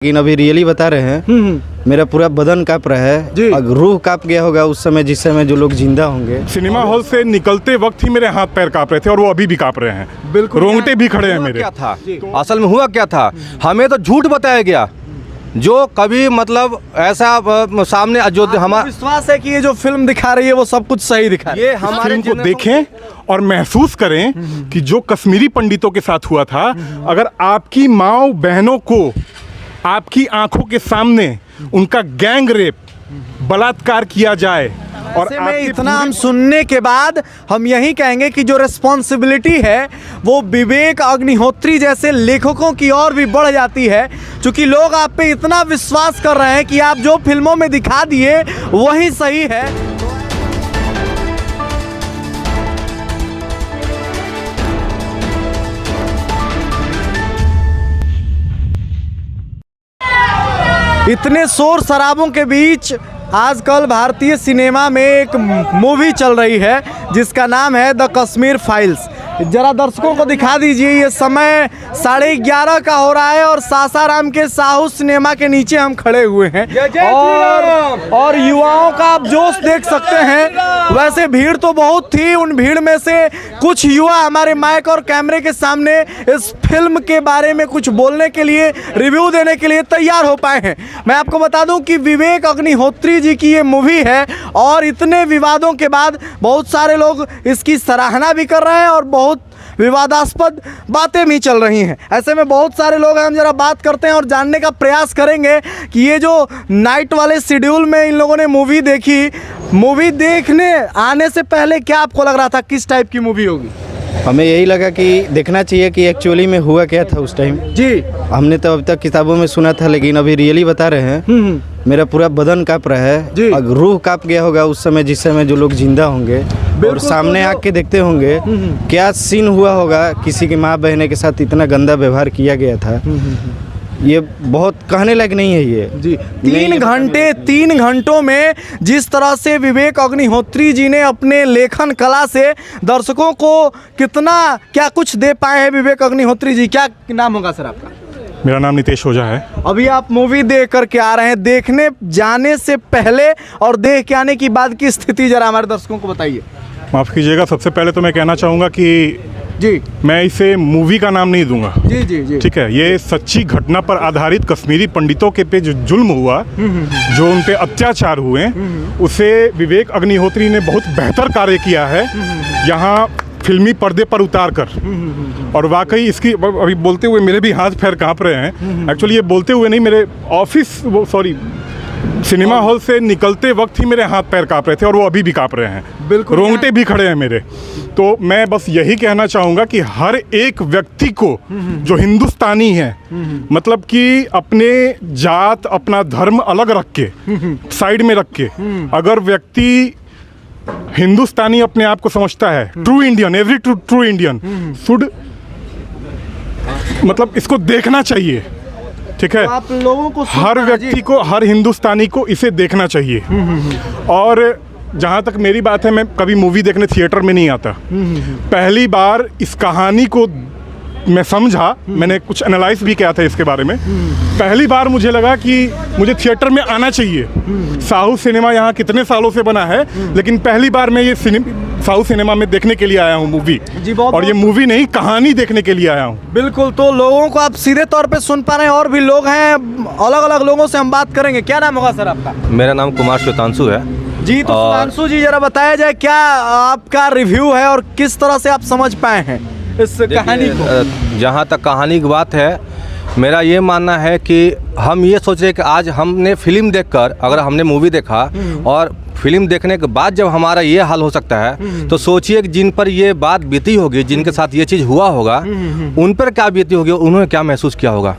लेकिन अभी रियली बता रहे हैं मेरा पूरा बदन कांप रहा है और रूह कांप गया होगा उस समय जिस समय जो लोग जिंदा होंगे। सिनेमा हॉल से निकलते वक्त ही मेरे हाथ पैर कांप रहे थे और वो अभी भी कांप रहे हैं। बिल्कुल, रोंगटे भी खड़े हैं मेरे। क्या था असल में हुआ क्या था, हमें तो झूठ बताया गया जो कभी मतलब ऐसा सामने जो हमारा विश्वास है कि ये जो फिल्म दिखा रही है वो सब कुछ सही दिखा रही है। ये हमारे फिल्म को देखें और महसूस करें कि जो कश्मीरी पंडितों के साथ हुआ था, अगर आपकी माँ बहनों को आपकी आंखों के सामने उनका गैंग रेप बलात्कार किया जाए और ऐसे में इतना हम सुनने के बाद हम यही कहेंगे कि जो रिस्पॉन्सिबिलिटी है वो विवेक अग्निहोत्री जैसे लेखकों की ओर भी बढ़ जाती है, क्योंकि लोग आप पे इतना विश्वास कर रहे हैं कि आप जो फिल्मों में दिखा दिए वही सही है। इतने शोर शराबों के बीच आजकल भारतीय सिनेमा में एक मूवी चल रही है जिसका नाम है द कश्मीर फाइल्स। जरा दर्शकों को दिखा दीजिए, ये समय 11:30 का हो रहा है और सासाराम के साहू सिनेमा के नीचे हम खड़े हुए हैं और युवाओं का आप जोश देख सकते हैं। वैसे भीड़ तो बहुत थी, उन भीड़ में से कुछ युवा हमारे माइक और कैमरे के सामने इस फिल्म के बारे में कुछ बोलने के लिए, रिव्यू देने के लिए तैयार हो पाए हैं। मैं आपको बता दूं कि विवेक अग्निहोत्री जी की ये मूवी है और इतने विवादों के बाद बहुत सारे लोग इसकी सराहना भी कर रहे हैं और बहुत विवादास्पद बातें भी चल रही हैं। ऐसे में बहुत सारे लोग हैं, हम जरा बात करते हैं और जानने का प्रयास करेंगे कि ये जो नाइट वाले शेड्यूल में इन लोगों ने मूवी देखी, मूवी देखने आने से पहले क्या आपको लग रहा था किस टाइप की मूवी होगी? हमें यही लगा कि देखना चाहिए कि एक्चुअली में हुआ क्या था उस टाइम। जी, हमने तो अब तक किताबों में सुना था, लेकिन अभी रियली बता रहे हैं मेरा पूरा बदन कांप रहा है और रूह कांप गया होगा उस समय जिस समय जो लोग जिंदा होंगे और सामने आके देखते होंगे क्या सीन हुआ होगा। किसी की माँ बहने के साथ इतना गंदा व्यवहार किया गया था, ये बहुत कहने लायक नहीं है ये जी। 3 घंटों में जिस तरह से विवेक अग्निहोत्री जी ने अपने लेखन कला से दर्शकों को कितना क्या कुछ दे पाए हैं विवेक अग्निहोत्री जी। क्या नाम होगा सर आपका? मेरा नाम नितेश ओझा है। अभी आप मूवी देख करके आ रहे हैं, देखने जाने से पहले और देख के आने की बाद की स्थिति जरा हमारे दर्शकों को बताइए। माफ़ कीजिएगा, सबसे पहले तो मैं कहना चाहूँगा कि जी, मैं इसे मूवी का नाम नहीं दूंगा। जी जी जी, ठीक है, ये सच्ची घटना पर आधारित कश्मीरी पंडितों के पे जो जुल्म हुआ, जो उन पे अत्याचार हुए, उसे विवेक अग्निहोत्री ने बहुत बेहतर कार्य किया है यहाँ फिल्मी पर्दे पर उतार कर। और वाकई इसकी अभी बोलते हुए मेरे भी हाथ पैर कांप रहे हैं। एक्चुअली ये बोलते हुए नहीं, मेरे सिनेमा हॉल से निकलते वक्त ही मेरे हाथ पैर कांप रहे थे और वो अभी भी कांप रहे हैं। बिल्कुल, रोंगटे भी खड़े हैं मेरे। तो मैं बस यही कहना चाहूँगा कि हर एक व्यक्ति को जो हिंदुस्तानी है, मतलब कि अपने जात अपना धर्म अलग रख के साइड में रख के, अगर व्यक्ति हिंदुस्तानी अपने आप को समझता है, true Indian, every true Indian should, मतलब इसको देखना चाहिए। ठीक है, तो आप लोगों को हर व्यक्ति को, हर हिंदुस्तानी को इसे देखना चाहिए। और जहाँ तक मेरी बात है, मैं कभी मूवी देखने थिएटर में नहीं आता। पहली बार इस कहानी को मैं समझा, मैंने कुछ एनालाइज भी किया था इसके बारे में। पहली बार मुझे लगा कि मुझे थिएटर में आना चाहिए। साहू सिनेमा यहाँ कितने सालों से बना है, लेकिन पहली बार मैं ये साहू सिनेमा में देखने के लिए आया हूँ मूवी। और ये मूवी नहीं, कहानी देखने के लिए आया हूँ। बिल्कुल, तो लोगों को आप सीधे तौर पे सुन पा रहे हैं, और भी लोग हैं, अलग अलग लोगों से हम बात करेंगे। क्या नाम होगा सर आपका? मेरा नाम कुमार श्वेतांशु है जी। तो श्वेतांशु जी, जरा बताया जाए क्या आपका रिव्यू है और किस तरह से आप समझ पाए हैं इस कहानी को? जहाँ तक कहानी की बात है, मेरा ये मानना है कि हम ये सोच रहे कि आज हमने फिल्म देखकर, अगर हमने मूवी देखा और फिल्म देखने के बाद जब हमारा ये हाल हो सकता है, तो सोचिए कि जिन पर ये बात बीती होगी, जिनके साथ ये चीज़ हुआ होगा, उन पर क्या बीती होगी, उन्होंने क्या महसूस किया होगा।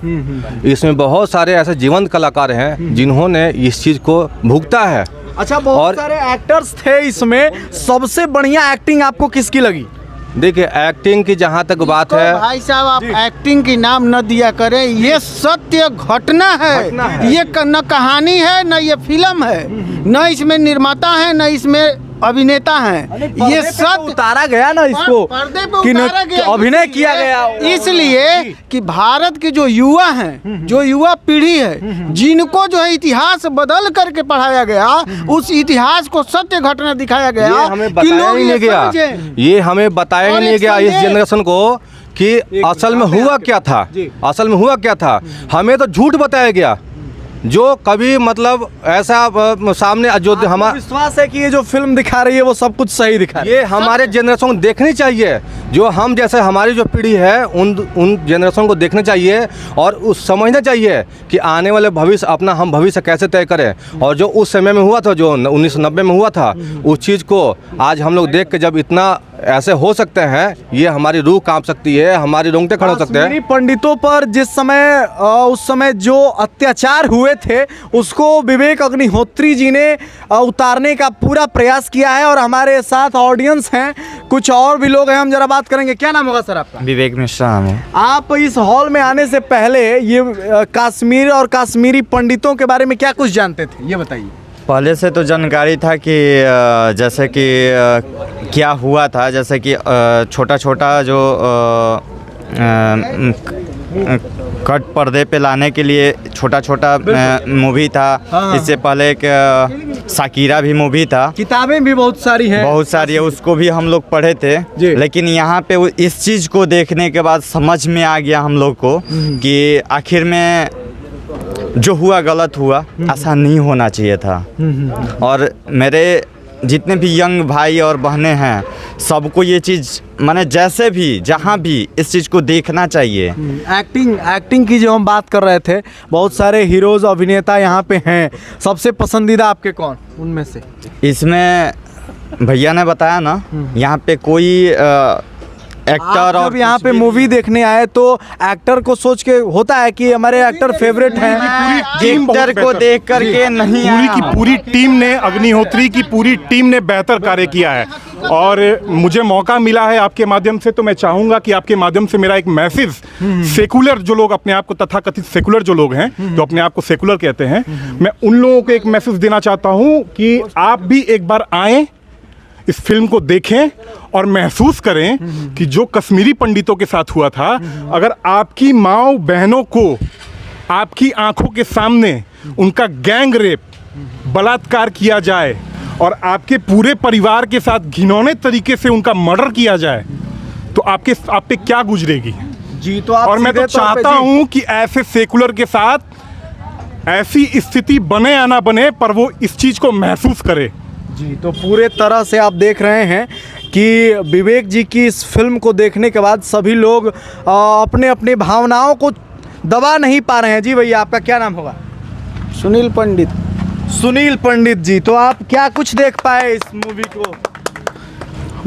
इसमें बहुत सारे ऐसे जीवंत कलाकार हैं जिन्होंने इस चीज़ को भुगता है। अच्छा, बहुत सारे एक्टर्स थे इसमें, सबसे बढ़िया एक्टिंग आपको किसकी लगी? देखिए, एक्टिंग की जहाँ तक बात है, भाई साहब आप एक्टिंग की नाम न दिया करें, ये सत्य घटना है। ये न कहानी है, न ये फिल्म है, न इसमें निर्माता है, न इसमें अभिनेता हैं, ये सत्य उतारा गया ना इसको पर्दे पे कि न- उतारा गया, अभिनय किया गया इसलिए कि भारत के जो युवा हैं, जो युवा पीढ़ी है, जिनको जो है इतिहास बदल करके पढ़ाया गया, उस इतिहास को सत्य घटना दिखाया गया ये हमें कि बताया लोग ही ये नहीं गया, समझें। ये हमें बताया और ही नहीं एक गया इस संदेश- जनरेशन को कि असल में हुआ क्या था, असल में हुआ क्या था। हमें तो झूठ बताया गया जो कभी मतलब ऐसा सामने जो आपको हमारा विश्वास है कि ये जो फिल्म दिखा रही है वो सब कुछ सही दिखा रही है? ये हमारे जनरेशन को देखनी चाहिए, जो हम जैसे हमारी जो पीढ़ी है उन जनरेशन को देखना चाहिए और उस समझना चाहिए कि आने वाले भविष्य अपना हम भविष्य कैसे तय करें। और जो उस समय में हुआ था, जो 1990 में हुआ था, उस चीज़ को आज हम लोग देख के जब इतना ऐसे हो सकते हैं, ये हमारी रूह कांप सकती है, हमारी रोंगटे खड़े हो सकते हैं। कश्मीरी पंडितों पर जिस समय उस समय जो अत्याचार हुए थे उसको विवेक अग्निहोत्री जी ने उतारने का पूरा प्रयास किया है। और हमारे साथ ऑडियंस हैं, कुछ और भी लोग हैं, हम जरा बात करेंगे। क्या नाम होगा सर आपका? विवेक मिश्रा नाम है। आप इस हॉल में आने से पहले ये कश्मीर और कश्मीरी पंडितों के बारे में क्या कुछ जानते थे, ये बताइए। पहले से तो जानकारी था कि जैसे कि क्या हुआ था, जैसे कि छोटा छोटा जो कट पर्दे पे लाने के लिए छोटा छोटा मूवी था। हाँ। इससे पहले एक शाकिरा भी मूवी था, किताबें भी बहुत सारी हैं, बहुत सारी है, उसको भी हम लोग पढ़े थे। जी। लेकिन यहाँ पे इस चीज़ को देखने के बाद समझ में आ गया हम लोग को कि आखिर में जो हुआ गलत हुआ, ऐसा नहीं होना चाहिए था। और मेरे जितने भी यंग भाई और बहनें हैं, सबको ये चीज़ माने जैसे भी जहाँ भी इस चीज़ को देखना चाहिए। एक्टिंग की जो हम बात कर रहे थे, बहुत सारे हीरोज अभिनेता यहाँ पे हैं, सबसे पसंदीदा आपके कौन उनमें से? इसमें भैया ने बताया ना, यहाँ पे कोई एक्टर आप और जब यहाँ पे मूवी देखने आए तो एक्टर को सोच के होता है कि हमारे एक्टर फेवरेट हैं, टीम बहुत एक्टर को बेहतर। देख करके नहीं पूरी आया की हम। पूरी टीम ने, अग्निहोत्री की पूरी टीम ने बेहतर कार्य किया है। और मुझे मौका मिला है आपके माध्यम से, तो मैं चाहूँगा कि आपके माध्यम से मेरा एक मैसेज सेकुलर जो लोग अपने आप को तथाकथित सेकुलर जो लोग हैं, जो अपने आप को सेकुलर कहते हैं, मैं उन लोगों को एक मैसेज देना चाहता हूँ कि आप भी एक बार आएँ, इस फिल्म को देखें और महसूस करें कि जो कश्मीरी पंडितों के साथ हुआ था, अगर आपकी माँ बहनों को आपकी आंखों के सामने उनका गैंग रेप, बलात्कार किया जाए और आपके पूरे परिवार के साथ घिनौने तरीके से उनका मर्डर किया जाए, तो आप पे क्या गुजरेगी। जी तो आप और मैं तो सीधे तौर पे चाहता जी- हूं कि ऐसे सेकुलर के साथ ऐसी स्थिति बने या ना बने, पर वो इस चीज़ को महसूस करे। जी तो पूरे तरह से आप देख रहे हैं कि विवेक जी की इस फिल्म को देखने के बाद सभी लोग अपने अपने भावनाओं को दबा नहीं पा रहे हैं। जी भैया, आपका क्या नाम होगा? सुनील पंडित। सुनील पंडित जी, तो आप क्या कुछ देख पाए इस मूवी को?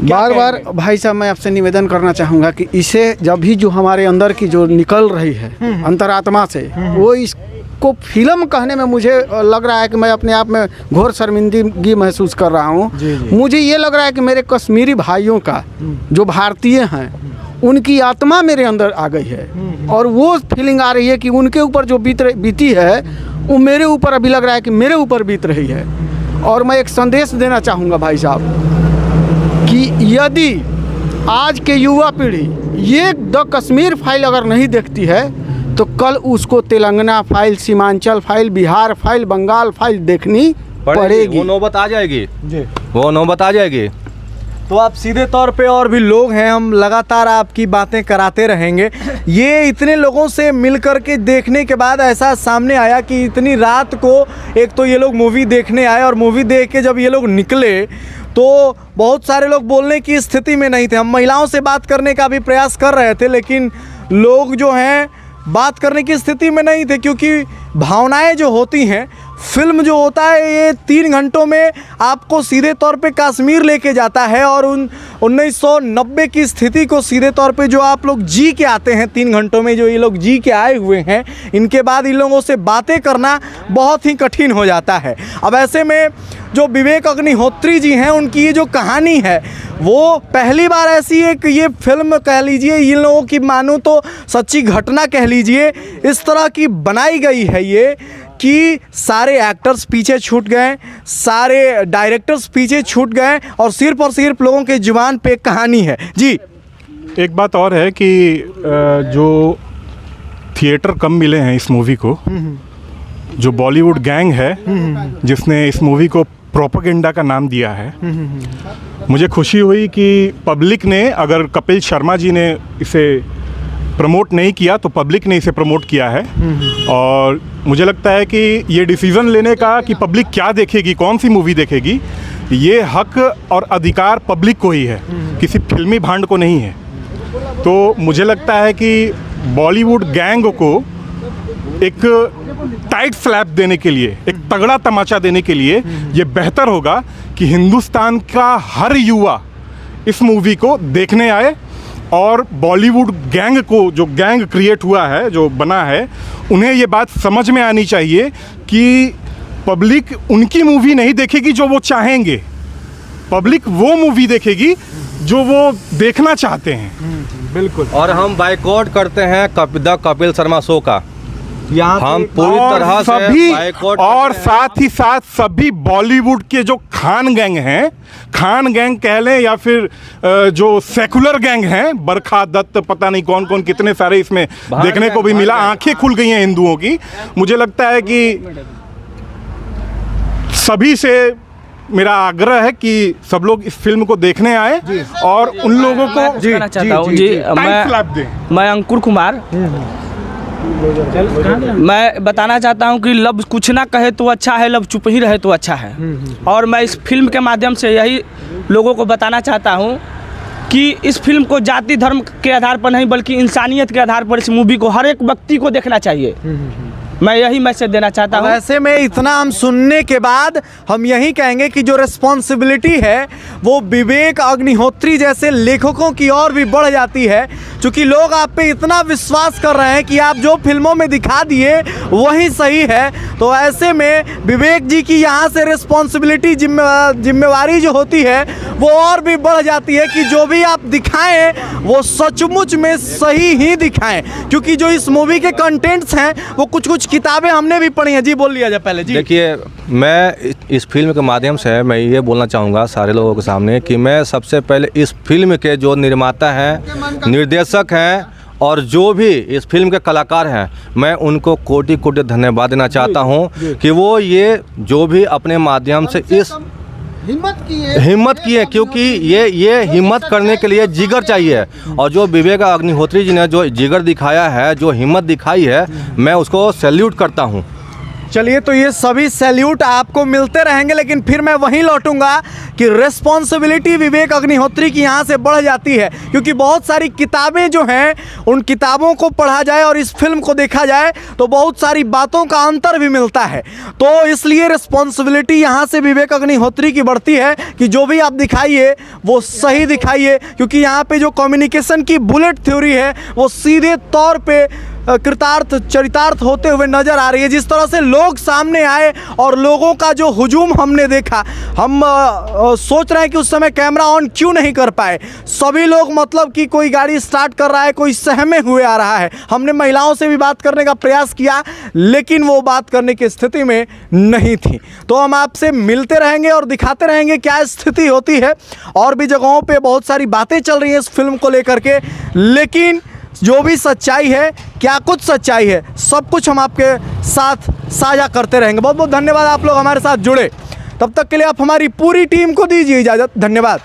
बार बार भाई साहब मैं आपसे निवेदन करना चाहूँगा कि इसे जब भी जो हमारे अंदर की जो निकल रही है अंतरात्मा से, वो इसको फिल्म कहने में मुझे लग रहा है कि मैं अपने आप में घोर शर्मिंदगी महसूस कर रहा हूँ। मुझे ये लग रहा है कि मेरे कश्मीरी भाइयों का जो भारतीय हैं, उनकी आत्मा मेरे अंदर आ गई है और वो फीलिंग आ रही है कि उनके ऊपर जो बीती है वो मेरे ऊपर अभी लग रहा है कि मेरे ऊपर बीत रही है। और मैं एक संदेश देना चाहूँगा भाई साहब कि यदि आज के युवा पीढ़ी ये द कश्मीर फाइल अगर नहीं देखती है तो कल उसको Telangana file, Seemanchal file, Bihar file, Bengal file देखनी पड़ेगी। वो नौबत आ जाएगी जी वो नौबत आ जाएगी। तो आप सीधे तौर पे, और भी लोग हैं, हम लगातार आपकी बातें कराते रहेंगे। ये इतने लोगों से मिल कर के देखने के बाद ऐसा सामने आया कि इतनी रात को एक तो ये लोग मूवी देखने आए और मूवी देख के जब ये लोग निकले तो बहुत सारे लोग बोलने की स्थिति में नहीं थे। हम महिलाओं से बात करने का भी प्रयास कर रहे थे, लेकिन लोग जो हैं बात करने की स्थिति में नहीं थे, क्योंकि भावनाएं जो होती हैं, फिल्म जो होता है ये 3 घंटों में आपको सीधे तौर पे कश्मीर लेके जाता है और उन 1990 की स्थिति को सीधे तौर पे जो आप लोग जी के आते हैं 3 घंटों में, जो ये लोग जी के आए हुए हैं, इनके बाद इन लोगों से बातें करना बहुत ही कठिन हो जाता है। अब ऐसे में जो विवेक अग्निहोत्री जी हैं, उनकी ये जो कहानी है वो पहली बार ऐसी एक ये फिल्म कह लीजिए, इन लोगों की मानो तो सच्ची घटना कह लीजिए, इस तरह की बनाई गई है ये कि सारे एक्टर्स पीछे छूट गए, सारे डायरेक्टर्स पीछे छूट गए और सिर्फ लोगों के जुबान पे कहानी है। जी एक बात और है कि जो थिएटर कम मिले हैं इस मूवी को, जो बॉलीवुड गैंग है जिसने इस मूवी को प्रोपेगेंडा का नाम दिया है, मुझे खुशी हुई कि पब्लिक ने, अगर कपिल शर्मा जी ने इसे प्रमोट नहीं किया तो पब्लिक ने इसे प्रमोट किया है। और मुझे लगता है कि ये डिसीज़न लेने का कि पब्लिक क्या देखेगी, कौन सी मूवी देखेगी, ये हक और अधिकार पब्लिक को ही है, किसी फिल्मी भांड को नहीं है। तो मुझे लगता है कि बॉलीवुड गैंग को एक टाइट स्लैप देने के लिए, एक तगड़ा तमाचा देने के लिए ये बेहतर होगा कि हिंदुस्तान का हर युवा इस मूवी को देखने आए और बॉलीवुड गैंग को, जो गैंग क्रिएट हुआ है, जो बना है, उन्हें ये बात समझ में आनी चाहिए कि पब्लिक उनकी मूवी नहीं देखेगी जो वो चाहेंगे, पब्लिक वो मूवी देखेगी जो वो देखना चाहते हैं। बिल्कुल। और हम बाइकआउट करते हैं द कपिल शर्मा शो का। यहाँ हम पूरी तरह से सभी बाइकआउट और करते हैं। साथ ही साथ सभी बॉलीवुड के जो खान गैंग हैं, खान गैंग कह लें या फिर जो सेकुलर गैंग हैं, बरखा दत्त, पता नहीं कौन कौन, कितने सारे इसमें देखने को भी मिला। आंखें खुल गई हैं हिंदुओं की। मुझे लगता है कि सभी से मेरा आग्रह है कि सब लोग इस फिल्म को देखने आए और उन लोगों को कहना चाहता हूँ जी, टाइम स्लैप दें। मैं अंकुर कुमार, मैं बताना चाहता हूँ कि लब कुछ ना कहे तो अच्छा है, लब चुप ही रहे तो अच्छा है। और मैं इस फिल्म के माध्यम से यही लोगों को बताना चाहता हूँ कि इस फिल्म को जाति धर्म के आधार पर नहीं बल्कि इंसानियत के आधार पर इस मूवी को हर एक व्यक्ति को देखना चाहिए। मैं यही मैसेज देना चाहता हूँ। ऐसे में इतना हम सुनने के बाद हम यही कहेंगे कि जो रिस्पॉन्सिबिलिटी है वो विवेक अग्निहोत्री जैसे लेखकों की ओर भी बढ़ जाती है, क्योंकि लोग आप पे इतना विश्वास कर रहे हैं कि आप जो फिल्मों में दिखा दिए वही सही है। तो ऐसे में विवेक जी की यहाँ से रिस्पॉन्सिबिलिटी, जिम्मेवारी जो होती है वो और भी बढ़ जाती है कि जो भी आप दिखाएं वो सचमुच में सही ही दिखाएं, क्योंकि जो इस मूवी के कंटेंट्स हैं वो कुछ किताबें हमने भी पढ़ी हैं। जी बोल लिया जाए पहले। जी देखिए, मैं इस फिल्म के माध्यम से मैं ये बोलना चाहूँगा सारे लोगों के सामने कि मैं सबसे पहले इस फिल्म के जो निर्माता हैं, निर्देशक हैं और जो भी इस फिल्म के कलाकार हैं, मैं उनको कोटि कोटि धन्यवाद देना चाहता हूँ कि वो ये जो भी अपने माध्यम से इस हिम्मत की है, क्योंकि ये हिम्मत करने के लिए जिगर चाहिए। और जो विवेक अग्निहोत्री जी ने जो जिगर दिखाया है, जो हिम्मत दिखाई है, मैं उसको सैल्यूट करता हूँ। चलिए, तो ये सभी सैल्यूट आपको मिलते रहेंगे, लेकिन फिर मैं वहीं लौटूंगा कि रिस्पॉन्सिबिलिटी विवेक अग्निहोत्री की यहाँ से बढ़ जाती है, क्योंकि बहुत सारी किताबें जो हैं उन किताबों को पढ़ा जाए और इस फिल्म को देखा जाए तो बहुत सारी बातों का अंतर भी मिलता है। तो इसलिए रिस्पॉन्सिबिलिटी यहाँ से विवेक अग्निहोत्री की बढ़ती है कि जो भी आप दिखाइए वो सही दिखाइए, क्योंकि यहाँ पे जो कम्युनिकेशन की बुलेट थ्योरी है वो सीधे तौर पे कृतार्थ चरितार्थ होते हुए नज़र आ रही है। जिस तरह से लोग सामने आए और लोगों का जो हुजूम हमने देखा, हम सोच रहे हैं कि उस समय कैमरा ऑन क्यों नहीं कर पाए। सभी लोग, मतलब कि कोई गाड़ी स्टार्ट कर रहा है, कोई सहमे हुए आ रहा है। हमने महिलाओं से भी बात करने का प्रयास किया, लेकिन वो बात करने की स्थिति में नहीं थी। तो हम आपसे मिलते रहेंगे और दिखाते रहेंगे क्या स्थिति होती है। और भी जगहों पर बहुत सारी बातें चल रही हैं इस फिल्म को लेकर के, लेकिन जो भी सच्चाई है, क्या कुछ सच्चाई है, सब कुछ हम आपके साथ साझा करते रहेंगे। बहुत बहुत धन्यवाद, आप लोग हमारे साथ जुड़े। तब तक के लिए आप हमारी पूरी टीम को दीजिए इजाज़त। धन्यवाद।